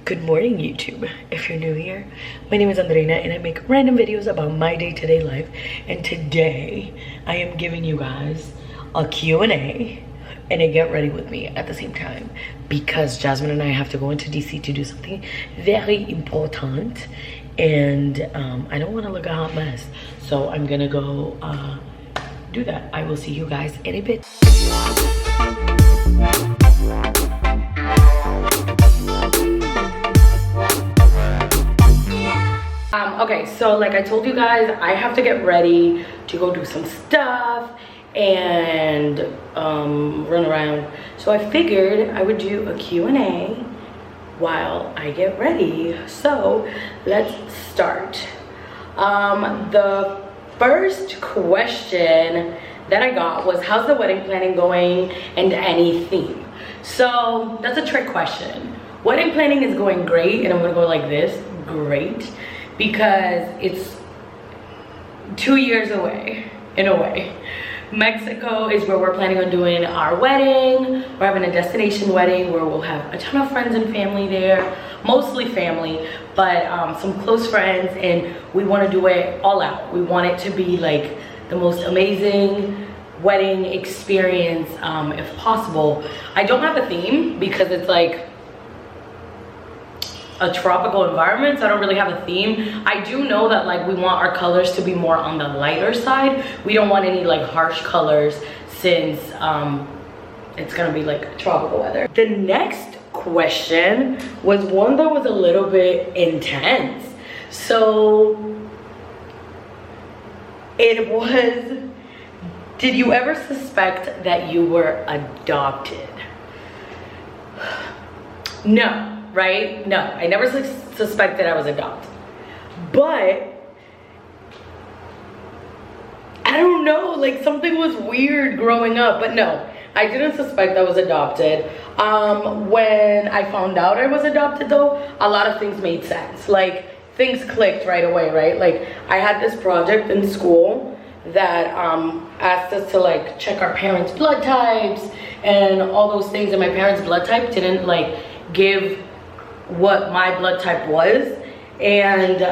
Good morning, YouTube. If you're new here, my name is Andreina and I make random videos about my day-to-day life. And today, I am giving you guys a Q&A and a get ready with me at the same time because Jasmine and I have to go into DC to do something very important. And I don't want to look a hot mess. So I'm gonna go do that. I will see you guys in a bit. Okay, so like I told you guys, I have to get ready to go do some stuff and run around. So I figured I would do a Q&A while I get ready. So let's start. The first question that I got was, how's the wedding planning going and any theme? So that's a trick question. Wedding planning is going great, and I'm gonna go like this, great, because it's 2 years away, in a way. Mexico is where we're planning on doing our wedding. We're having a destination wedding where we'll have a ton of friends and family there, mostly family, but some close friends, and we want to do it all out. We want it to be like the most amazing wedding experience if possible. I don't have a theme because it's like a tropical environment, so I don't really have a theme. I do know that like we want our colors to be more on the lighter side. We don't want any like harsh colors since it's gonna be like tropical weather. The next question was one that was a little bit intense. So it was, did you ever suspect that you were adopted? No. Right? No, I never suspected I was adopted. But I don't know, like something was weird growing up. But no, I didn't suspect I was adopted. When I found out I was adopted though, a lot of things made sense. Like things clicked right away, right? Like I had this project in school that asked us to like check our parents' blood types and all those things, and my parents' blood type didn't like give what my blood type was, and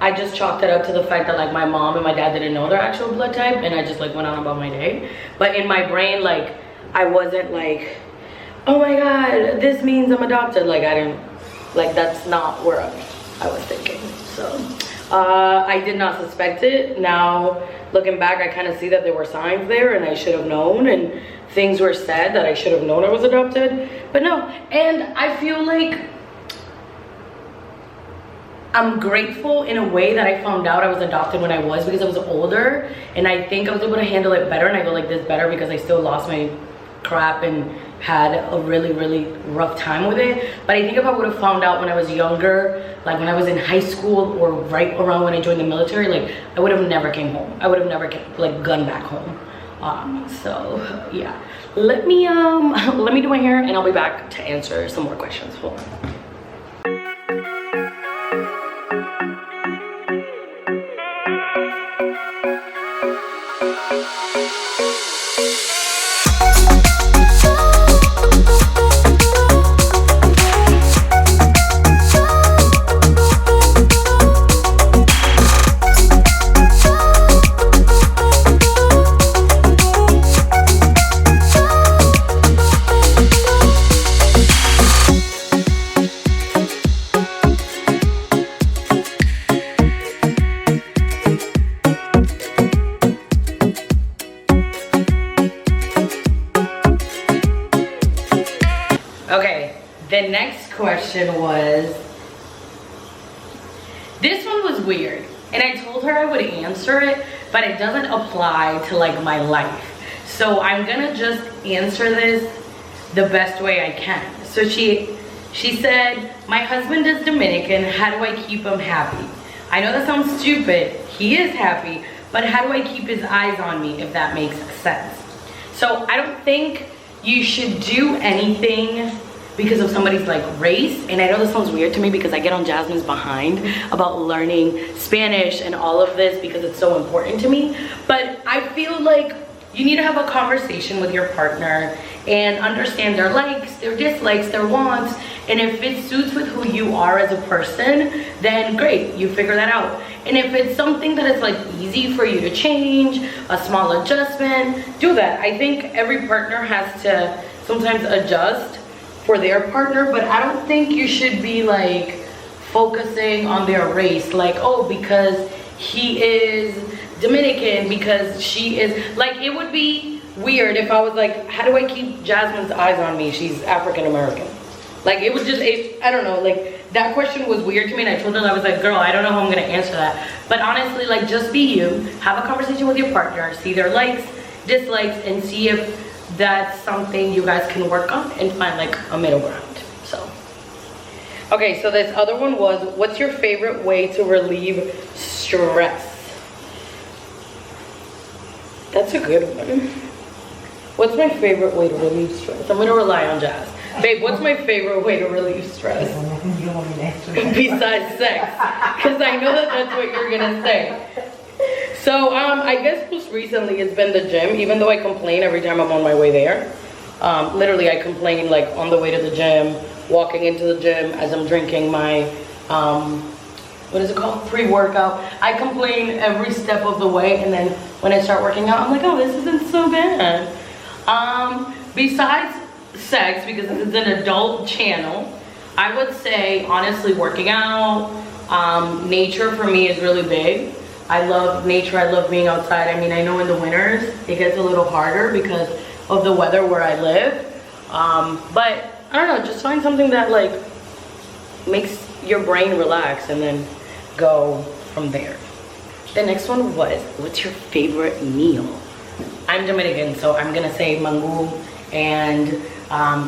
I just chalked it up to the fact that like my mom and my dad didn't know their actual blood type, and I just like went on about my day. But in my brain, like I wasn't like, oh my god, this means I'm adopted. Like I didn't, like that's not where I was thinking. So I did not suspect it. Now looking back, I kind of see that there were signs there and I should have known, and things were said that I should have known I was adopted. But no, and I feel like I'm grateful in a way that I found out I was adopted when I was, because I was older and I think I was able to handle it better, and I go like this better because I still lost my crap and had a really rough time with it. But I think if I would have found out when I was younger, like when I was in high school or right around when I joined the military, like I would have never came home. I would have never like gone back home. So yeah, let me do my hair and I'll be back to answer some more questions. Hold on. Okay, the next question was, this one was weird, and I told her I would answer it, but it doesn't apply to like my life. So I'm gonna just answer this the best way I can. So she said, my husband is Dominican, how do I keep him happy? I know that sounds stupid, he is happy, but how do I keep his eyes on me, if that makes sense? So I don't think you should do anything because of somebody's like race. And I know this sounds weird to me because I get on Jasmine's behind about learning Spanish and all of this because it's so important to me. But I feel like you need to have a conversation with your partner and understand their likes, their dislikes, their wants, And if it suits with who you are as a person, then great, you figure that out. And if it's something that is like easy for you to change, a small adjustment, do that. I think every partner has to sometimes adjust for their partner, but I don't think you should be like focusing on their race, like, oh, because he is Dominican, because she is, like, it would be weird if I was like, how do I keep Jasmine's eyes on me? She's African American. Like, it would just, I don't know, like, that question was weird to me, and I told her, I was like, girl, I don't know how I'm gonna answer that. But honestly, like, just be you, have a conversation with your partner, see their likes, dislikes, and see if that's something you guys can work on and find like a middle ground. So, okay, so this other one was, what's your favorite way to relieve stress? That's a good one. What's my favorite way to relieve stress? I'm gonna rely on Jazz. Babe, what's my favorite way to relieve stress? Besides sex, because I know that that's what you're gonna say. So I guess most recently it's been the gym, even though I complain every time I'm on my way there. Literally I complain like on the way to the gym, walking into the gym as I'm drinking my, what is it called? Pre-workout. I complain every step of the way, and then when I start working out, I'm like, oh, this isn't so bad. Besides sex, because this is an adult channel, I would say honestly working out, nature for me is really big. I love nature, I love being outside. I mean, I know in the winters it gets a little harder because of the weather where I live, but I don't know, just find something that like makes your brain relax and then go from there. The next one was, what's your favorite meal? I'm Dominican, so I'm gonna say mango and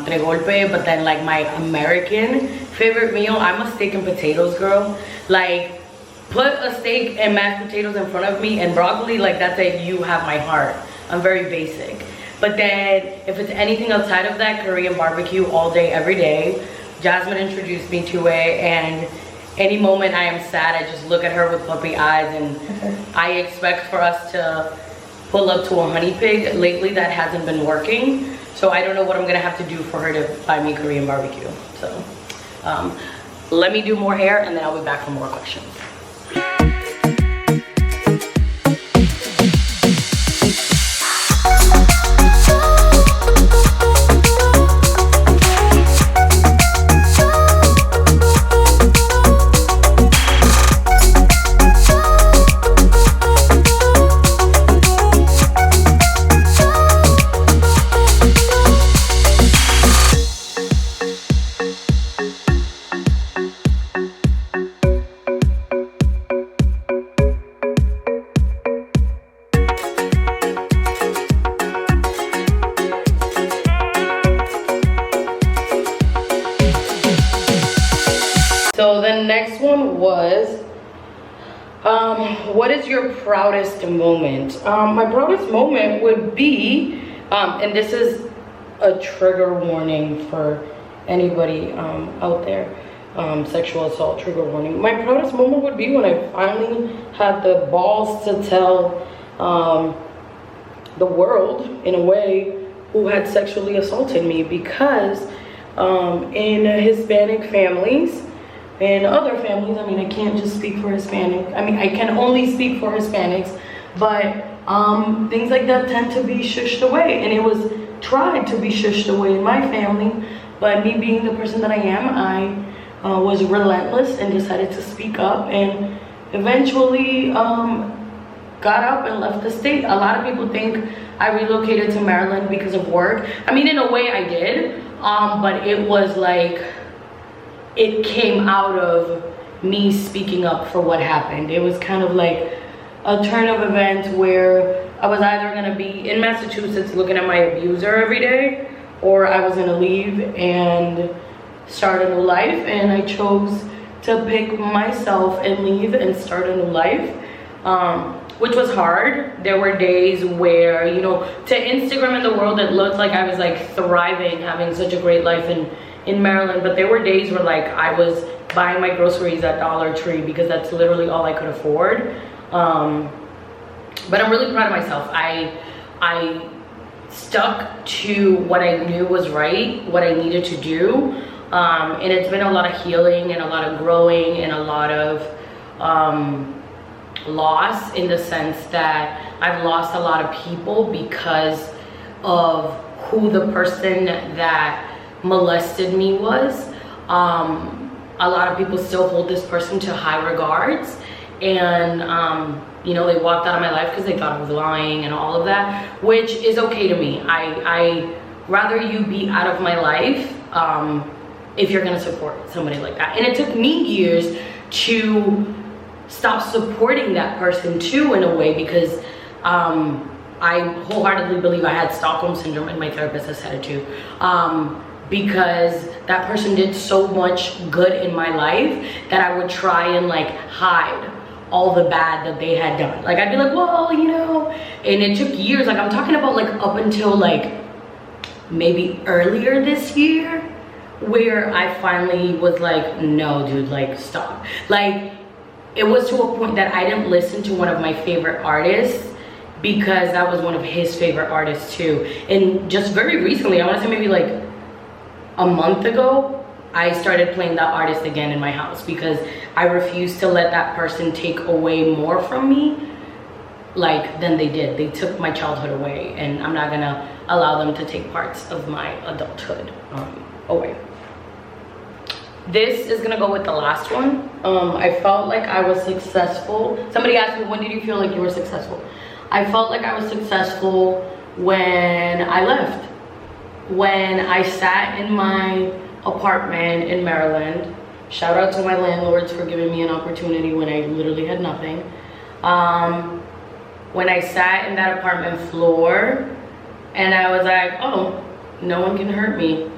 tres golpe, but then like my American favorite meal, I'm a steak and potatoes girl. Like, put a steak and mashed potatoes in front of me and broccoli, like that's it, you have my heart. I'm very basic. But then if it's anything outside of that, Korean barbecue all day, every day. Jasmine introduced me to it, and any moment I am sad, I just look at her with puppy eyes, and I expect for us to pull up to a honey pig. Lately that hasn't been working, so I don't know what I'm gonna have to do for her to buy me Korean barbecue. So let me do more hair and then I'll be back for more questions. So the next one was, what is your proudest moment? My proudest moment would be, and this is a trigger warning for anybody out there, sexual assault trigger warning. My proudest moment would be when I finally had the balls to tell the world, in a way, who had sexually assaulted me, because in Hispanic families, and other families, I mean, I can't just speak for Hispanic. I mean, I can only speak for Hispanics, but things like that tend to be shushed away, and it was tried to be shushed away in my family. But me being the person that I am, I was relentless and decided to speak up, and eventually got up and left the state. A lot of people think I relocated to Maryland because of work. I mean, in a way I did, but it was like, it came out of me speaking up for what happened. It was kind of like a turn of events where I was either gonna be in Massachusetts looking at my abuser every day, or I was gonna leave and start a new life, and I chose to pick myself and leave and start a new life, which was hard. There were days where, you know, to Instagram and the world, it looked like I was like thriving, having such a great life in Maryland, but there were days where like I was buying my groceries at Dollar Tree because that's literally all I could afford. But I'm really proud of myself. I stuck to what I knew was right, what I needed to do. And it's been a lot of healing and a lot of growing and a lot of loss, in the sense that I've lost a lot of people because of who the person that molested me was. A lot of people still hold this person to high regards, and you know, they walked out of my life because they thought I was lying and all of that, which is okay to me. I rather you be out of my life if you're gonna support somebody like that. And it took me years to stop supporting that person too, in a way, because I wholeheartedly believe I had Stockholm syndrome, and my therapist has said it too, because that person did so much good in my life that I would try and like hide all the bad that they had done. Like I'd be like, well, you know, and it took years. Like I'm talking about like up until like maybe earlier this year, where I finally was like, no dude, like stop. Like it was to a point that I didn't listen to one of my favorite artists because that was one of his favorite artists too. And just very recently, I want to say maybe like a month ago, I started playing that artist again in my house because I refused to let that person take away more from me like than they did. They took my childhood away, and I'm not gonna allow them to take parts of my adulthood away. This is gonna go with the last one. I felt like I was successful. Somebody asked me, when did you feel like you were successful? I felt like I was successful when I left. When I sat in my apartment in Maryland. Shout out to my landlords for giving me an opportunity when I literally had nothing. When I sat in that apartment floor and I was like, oh, no one can hurt me.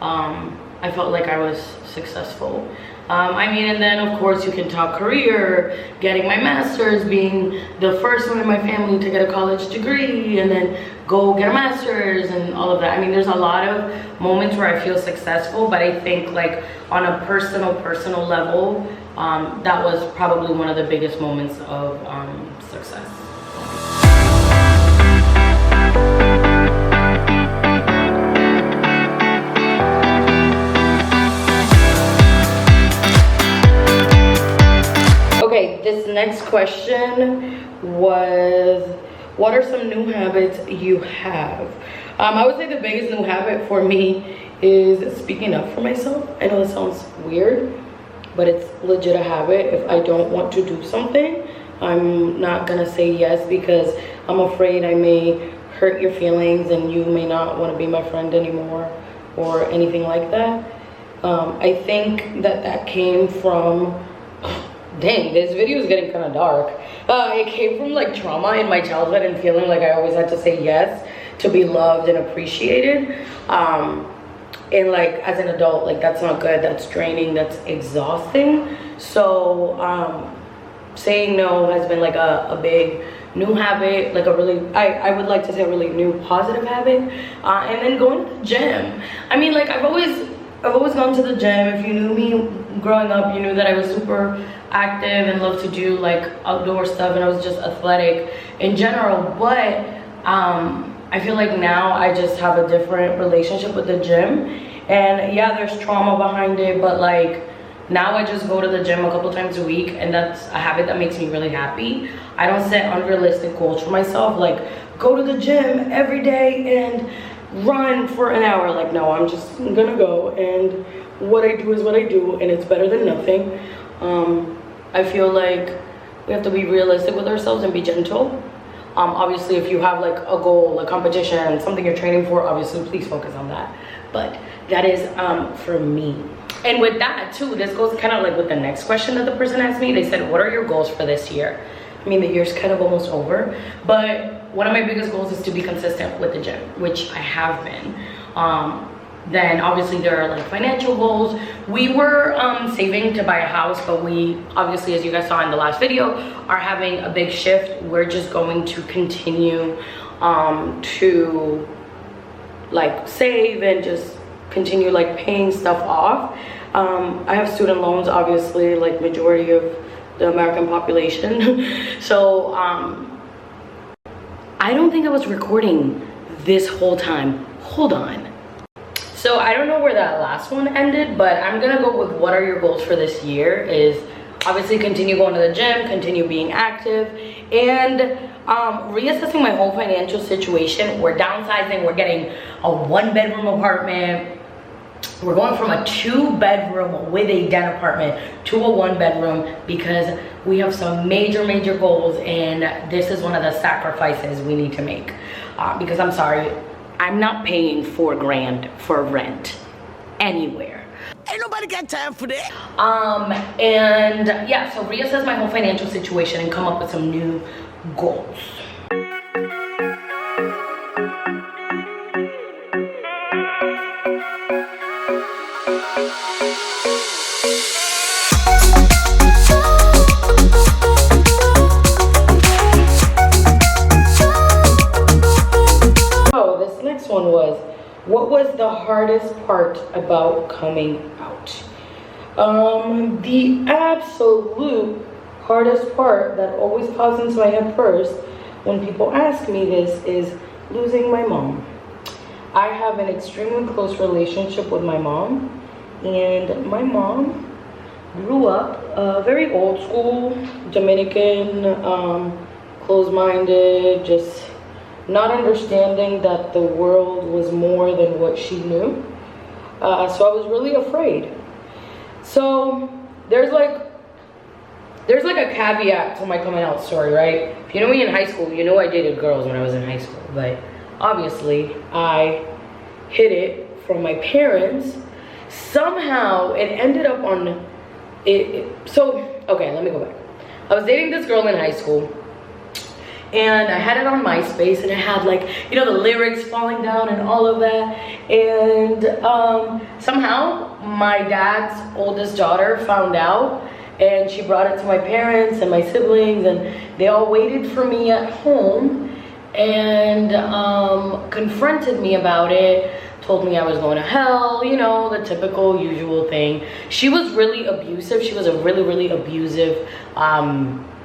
I felt like I was successful. I mean, and then of course you can talk career, getting my master's, being the first one in my family to get a college degree, and then go get a master's and all of that. I mean, there's a lot of moments where I feel successful, but I think like on a personal level, that was probably one of the biggest moments of success. Okay, this next question was, what are some new habits you have? I would say the biggest new habit for me is speaking up for myself. I know it sounds weird, but it's legit a habit. If I don't want to do something, I'm not gonna say yes because I'm afraid I may hurt your feelings and you may not want to be my friend anymore or anything like that. I think that came from, dang, this video is getting kind of dark. It came from like trauma in my childhood and feeling like I always had to say yes to be loved and appreciated. And like as an adult, like that's not good, that's draining, that's exhausting. So saying no has been like a big new habit, like a really, I would like to say a really new positive habit. And then going to the gym. I mean, like I've always gone to the gym. If you knew me growing up, you knew that I was super active and loved to do like outdoor stuff, and I was just athletic in general. But I feel like now I just have a different relationship with the gym. And yeah, there's trauma behind it, but like now I just go to the gym a couple times a week, and that's a habit that makes me really happy. I don't set unrealistic goals for myself, like go to the gym every day and run for an hour. Like no, I'm just gonna go, and what I do is what I do, and it's better than nothing. I feel like we have to be realistic with ourselves and be gentle. Obviously if you have like a goal, a competition, something you're training for, obviously please focus on that. But that is for me. And with that too, this goes kind of like with the next question that the person asked me. They said, what are your goals for this year? I mean, the year's kind of almost over, but one of my biggest goals is to be consistent with the gym, which I have been. Then obviously there are like financial goals. We were saving to buy a house, but we obviously, as you guys saw in the last video, are having a big shift. We're just going to continue to like save and just continue like paying stuff off. I have student loans, obviously, like majority of the American population. So I don't think I was recording this whole time. Hold on. So I don't know where that last one ended, but I'm gonna go with what are your goals for this year is obviously continue going to the gym, continue being active, and reassessing my whole financial situation. We're downsizing, we're getting a 1-bedroom apartment. We're going from a 2-bedroom with a den apartment to a 1-bedroom because we have some major goals, and this is one of the sacrifices we need to make. Because I'm sorry, I'm not paying $4 grand for rent anywhere. Ain't nobody got time for that. And yeah, so reassess my whole financial situation and come up with some new goals. One was, what was the hardest part about coming out? The absolute hardest part that always pops into my head first when people ask me this is losing my mom. I have an extremely close relationship with my mom, and my mom grew up very old school, Dominican, closed-minded, just not understanding that the world was more than what she knew. So I was really afraid. So there's like a caveat to my coming out story, right? If you know me in high school, you know I dated girls when I was in high school, but obviously I hid it from my parents. Somehow it ended up on it. So okay, let me go back. I was dating this girl in high school, and I had it on MySpace, and it had, like, you know, the lyrics falling down and all of that. And somehow my dad's oldest daughter found out, and she brought it to my parents and my siblings, and they all waited for me at home and confronted me about it, told me I was going to hell, you know, the typical usual thing. She was really abusive. She was a really abusive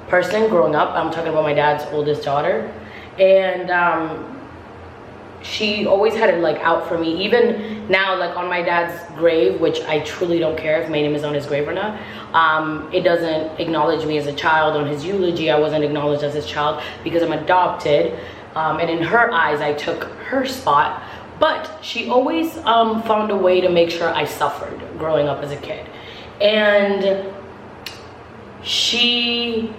person growing up. I'm talking about my dad's oldest daughter, and she always had it like out for me. Even now, like on my dad's grave, which I truly don't care if my name is on his grave or not, it doesn't acknowledge me as a child. On his eulogy, I wasn't acknowledged as his child because I'm adopted, and in her eyes I took her spot. But she always found a way to make sure I suffered growing up as a kid. And she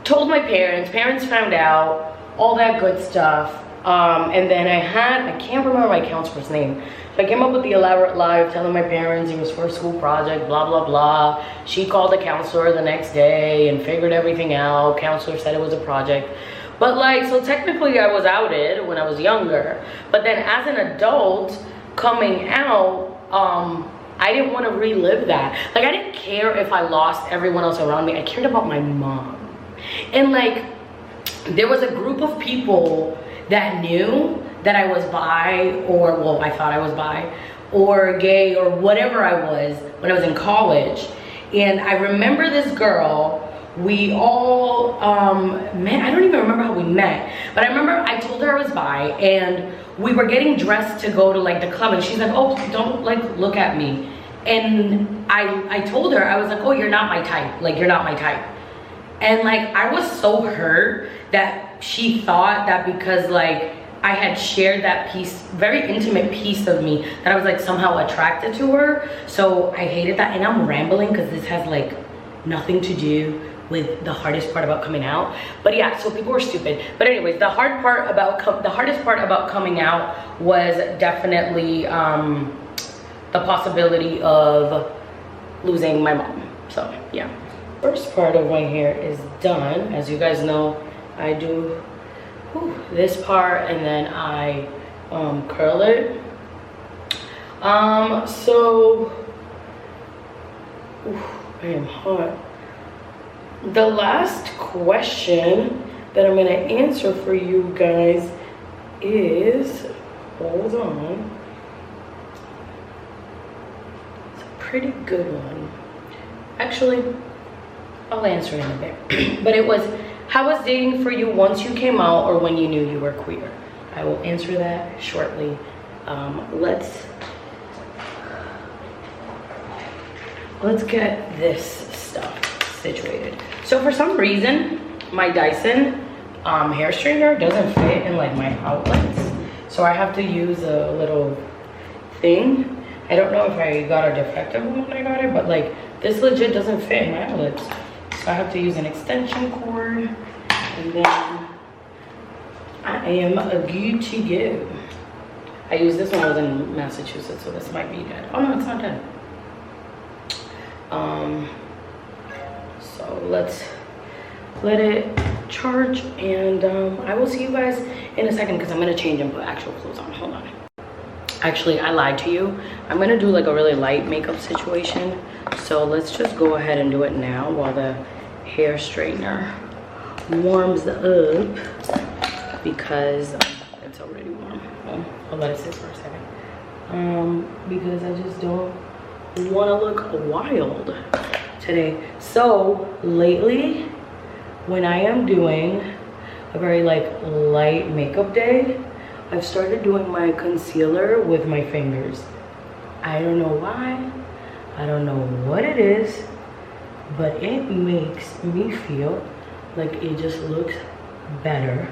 told my parents found out, all that good stuff. And then I can't remember my counselor's name. So I came up with the elaborate lie of telling my parents it was for a school project, blah, blah, blah. She called the counselor the next day and figured everything out. Counselor said it was a project. But like, so technically I was outed when I was younger. But then as an adult coming out, I didn't want to relive that. Like, I didn't care if I lost everyone else around me. I cared about my mom. And like, there was a group of people that knew that I was bi, or, well, I thought I was bi, or gay, or whatever I was when I was in college. And I remember this girl, we all met. I don't even remember how we met, but I remember I told her I was bi, and we were getting dressed to go to like the club, and she's like, oh, don't like look at me. And I told her, I was like, oh, you're not my type, like you're not my type. And like, I was so hurt that she thought that because like I had shared that piece, very intimate piece of me, that I was like somehow attracted to her. So I hated that. And I'm rambling because this has like nothing to do with the hardest part about coming out. But yeah, so people were stupid. But anyways, the hardest part about coming out was definitely the possibility of losing my mom. So yeah. First part of my hair is done. As you guys know, I do this part and then I curl it. So I am hot. The last question that I'm gonna answer for you guys is, hold on, it's a pretty good one. Actually, I'll answer it in a bit. But it was, how was dating for you once you came out or when you knew you were queer? I will answer that shortly. Let's get this stuff situated. So for some reason, my Dyson hair straightener doesn't fit in like my outlets. So I have to use a little thing. I don't know if I got a defective one when I got it, but like this legit doesn't fit in my outlets. So I have to use an extension cord, and then I am good to go. I used this when I was in Massachusetts, so this might be dead. Oh no, it's not dead. So let's let it charge, and I will see you guys in a second because I'm gonna change and put actual clothes on. Hold on. Actually, I lied to you. I'm gonna do like a really light makeup situation. So let's just go ahead and do it now while the hair straightener warms up, because it's already warm. Well, I'll let it sit for a second. Because I just don't want to look wild today. So lately, when I am doing a very like light makeup day, I've started doing my concealer with my fingers. I don't know why, I don't know what it is, but it makes me feel like it just looks better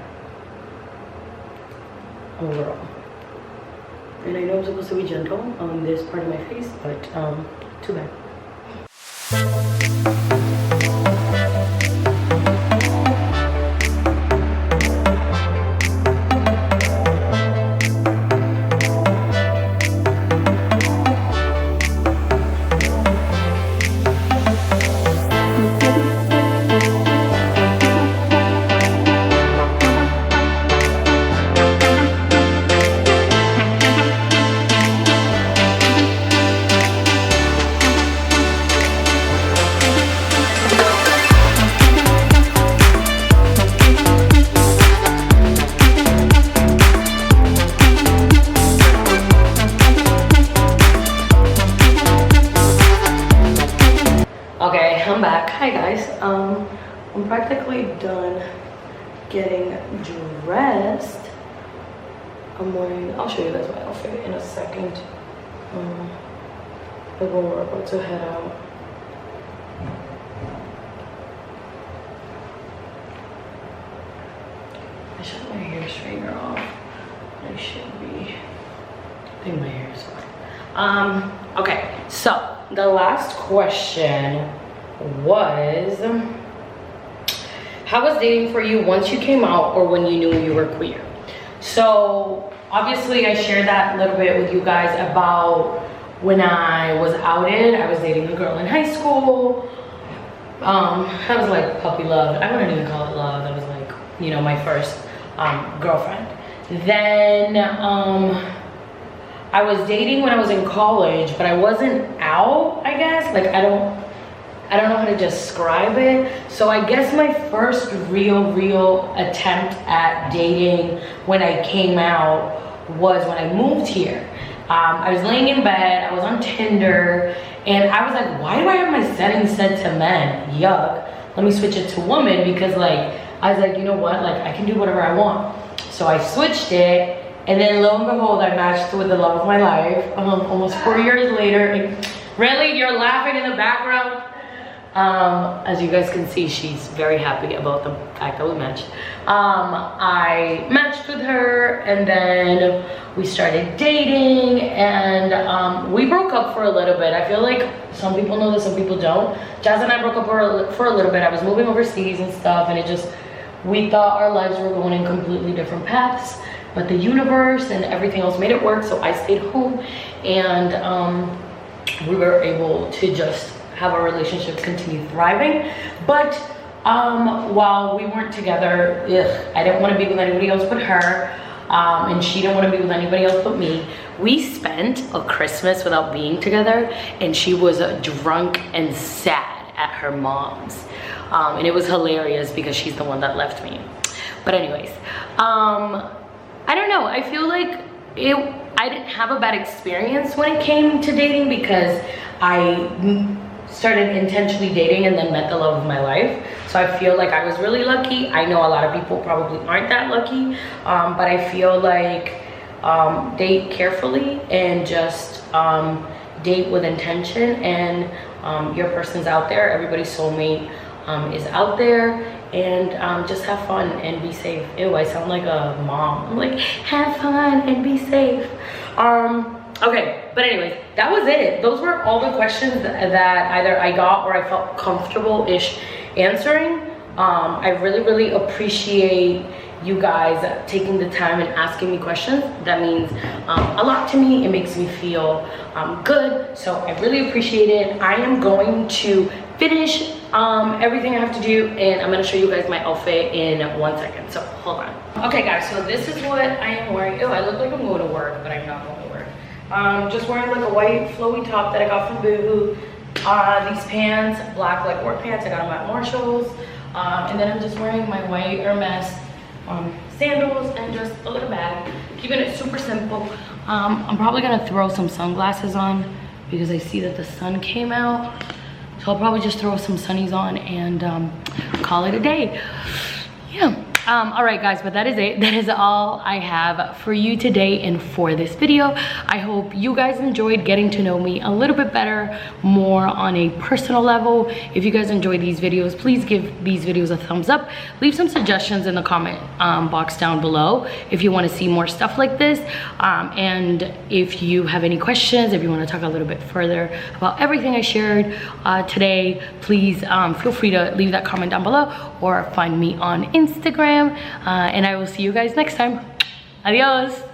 overall. And I know I'm supposed to be gentle on this part of my face, but too bad. Okay, I'm back. Hi guys. I'm practically done getting dressed. I'll show you guys my outfit in a second. But when we're about to head out. I shut my hair straightener off. I should be. I think my hair is fine. Okay, so the last question was, how was dating for you once you came out or when you knew you were queer? So obviously I shared that a little bit with you guys about when I was outed. I was dating a girl in high school. That was like puppy love. I wouldn't even call it love. That was like, you know, my first girlfriend. Then I was dating when I was in college, but I wasn't out, I guess. Like I don't know how to describe it. So I guess my first real attempt at dating when I came out was when I moved here. I was laying in bed, I was on Tinder, and I was like, why do I have my settings set to men? Yuck. Let me switch it to women, because like, I was like, you know what? Like I can do whatever I want. So I switched it. And then lo and behold, I matched with the love of my life almost 4 years later. And really, you're laughing in the background. As you guys can see, she's very happy about the fact that we matched. I matched with her, and then we started dating, and we broke up for a little bit. I feel like some people know this, some people don't. Jazz and I broke up for a little bit. I was moving overseas and stuff, and we thought our lives were going in completely different paths. But the universe and everything else made it work, so I stayed home, and we were able to just have our relationship continue thriving. But while we weren't together, I didn't want to be with anybody else but her, and she didn't want to be with anybody else but me. We spent a Christmas without being together, and she was drunk and sad at her mom's, and it was hilarious because she's the one that left me. But anyways, I don't know, I feel like I didn't have a bad experience when it came to dating, because I started intentionally dating and then met the love of my life. So I feel like I was really lucky. I know a lot of people probably aren't that lucky, but I feel like date carefully and just date with intention, and your person's out there. Everybody's soulmate is out there, and just have fun and be safe. Ew, I sound like a mom. I'm like, have fun and be safe. Okay, but anyways, that was it. Those were all the questions that either I got or I felt comfortable-ish answering. I really appreciate you guys taking the time and asking me questions. That means a lot to me. It makes me feel good, so I really appreciate it. I am going to finish everything I have to do, and I'm gonna show you guys my outfit in 1 second, so hold on. Okay guys, so this is what I am wearing. Ew, I look like I'm going to work, but I'm not going to work. Just wearing like a white flowy top that I got from Boohoo. These pants, black like work pants, I got them at Marshall's. And then I'm just wearing my white Hermes sandals and just a little bag, keeping it super simple. I'm probably gonna throw some sunglasses on because I see that the sun came out, so I'll probably just throw some sunnies on and call it a day. Yeah. All right guys, but that is it. That is all I have for you today and for this video. I hope you guys enjoyed getting to know me a little bit better, more on a personal level. If you guys enjoyed these videos, please give these videos a thumbs up. Leave some suggestions in the comment box down below if you want to see more stuff like this. And if you have any questions, if you want to talk a little bit further about everything I shared today, please feel free to leave that comment down below or find me on Instagram. And I will see you guys next time. Adios.